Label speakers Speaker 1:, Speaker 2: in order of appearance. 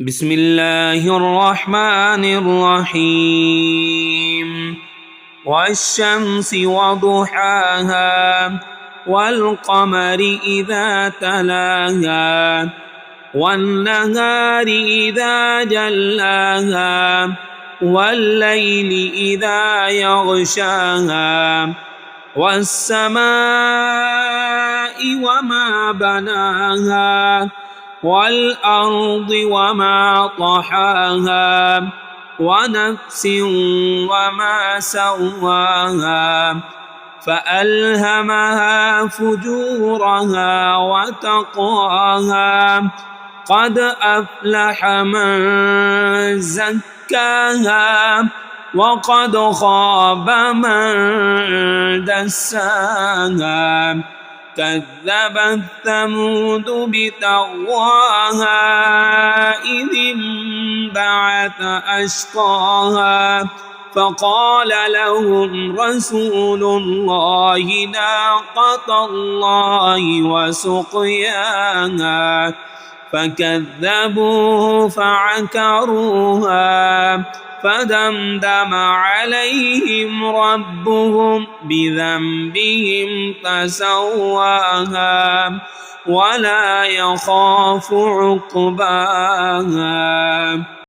Speaker 1: بسم الله الرحمن الرحيم والشمس وضحاها والقمر إذا تلاها والنهار إذا جلاها والليل إذا يغشاها والسماء وما بناها والأرض وما طحاها ونفس وما سواها فألهمها فجورها وتقواها قد أفلح من زكاها وقد خاب من دساها كذبت ثمود بطغواها إذ انبعث أشقاها فقال لهم رسول الله ناقة الله وسقياها فكذبوه فعكروها فدمدم عليهم ربهم بذنبهم فسواها ولا يخاف عقباها.